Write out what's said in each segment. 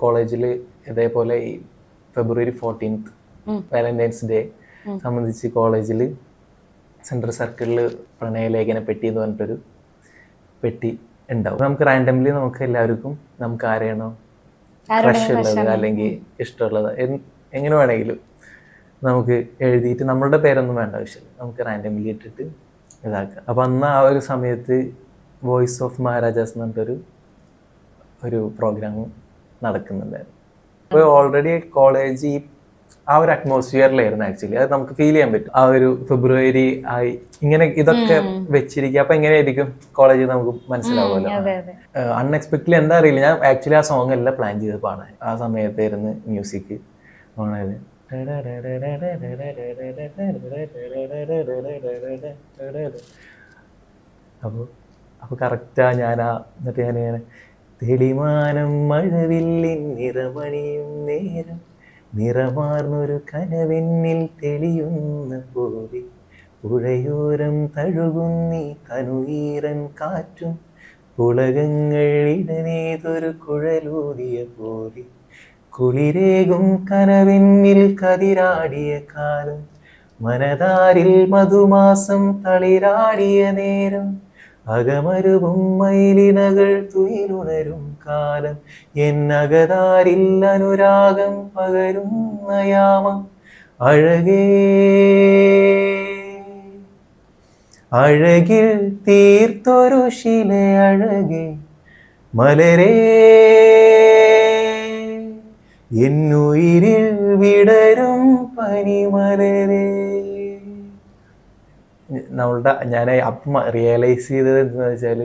കോളേജിൽ ഇതേപോലെ ഈ ഫെബ്രുവരി 14th വാലന്റൈൻസ് ഡേ സംബന്ധിച്ച് കോളേജിൽ സെൻട്രൽ സർക്കിളിൽ പ്രണയലേഖന പെട്ടി എന്ന് പറഞ്ഞിട്ടൊരു പെട്ടി ഉണ്ടാവും. നമുക്ക് റാൻഡംലി നമുക്ക് എല്ലാവർക്കും നമുക്ക് ആരെയാണോ ക്രഷ് ഉള്ളത് അല്ലെങ്കിൽ ഇഷ്ടമുള്ളത് എങ്ങനെ വേണമെങ്കിലും നമുക്ക് എഴുതിയിട്ട് നമ്മളുടെ പേരൊന്നും വേണ്ട ആവശ്യമില്ല, നമുക്ക് റാൻഡംലി ഇട്ടിട്ട് ഇതാക്കാം. അപ്പം അന്ന് ആ ഒരു സമയത്ത് വോയിസ് ഓഫ് മഹാരാജാസ് എന്ന് പറഞ്ഞിട്ടൊരു പ്രോഗ്രാം നടക്കുന്നുണ്ടായിരുന്നു. അപ്പോൾ ഓൾറെഡി കോളേജ് ആ ഒരു അറ്റ്മോസ്ഫിയറിലായിരുന്നു ആക്ച്വലി. അത് നമുക്ക് ഫീൽ ചെയ്യാൻ പറ്റും. ആ ഒരു ഫെബ്രുവരി ആയി ഇങ്ങനെ ഇതൊക്കെ വെച്ചിരിക്കുക. അപ്പൊ എങ്ങനെയായിരിക്കും കോളേജിൽ നമുക്ക് മനസ്സിലാവുമല്ലോ. അൺഎക്സ്പെക്ടഡ്ലി എന്താ അറിയില്ല, ഞാൻ ആക്ച്വലി ആ സോങ് എല്ലാം പ്ലാൻ ചെയ്ത് പാടാൻ ആ സമയത്തായിരുന്നു മ്യൂസിക് ഓണായത്. അപ്പൊ കറക്റ്റാ എന്നിട്ട് ഞാനിങ്ങനെ തെളിമാനം മഴവില്ലിൻ നിറമണിയും നേരം നിറമാർന്നൊരു കനവെന്നിൽ തെളിയുന്ന പോലെ പുഴയോരം തഴുകുന്നീ തനുവീരൻ കാറ്റും പുളകങ്ങൾ ഇടനേതൊരു കുഴലൂതിയ പോലെ കുളിരേകും കനവെന്നിൽ കതിരാടിയ കാലം മനതാരിൽ മധുമാസം തളിരാടിയ നേരം അകമരുവും മയിലിനകൾ തുയിലുണരും കാലം എന്നകതാരിൽ അനുരാഗം പകരുന്ന യാമം അഴകേ അഴകിൽ തീർത്തൊരു ശില അഴകേ മലരേ എന്നുയിരിൽ വിടരും പനിമലരേ. ഞാൻ അപ്പം റിയലൈസ് ചെയ്തത് എന്താണെന്ന് വെച്ചാൽ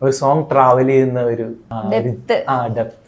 ഒരു സോങ് ട്രാവൽ ചെയ്യുന്ന ഒരു ഡെപ്ത്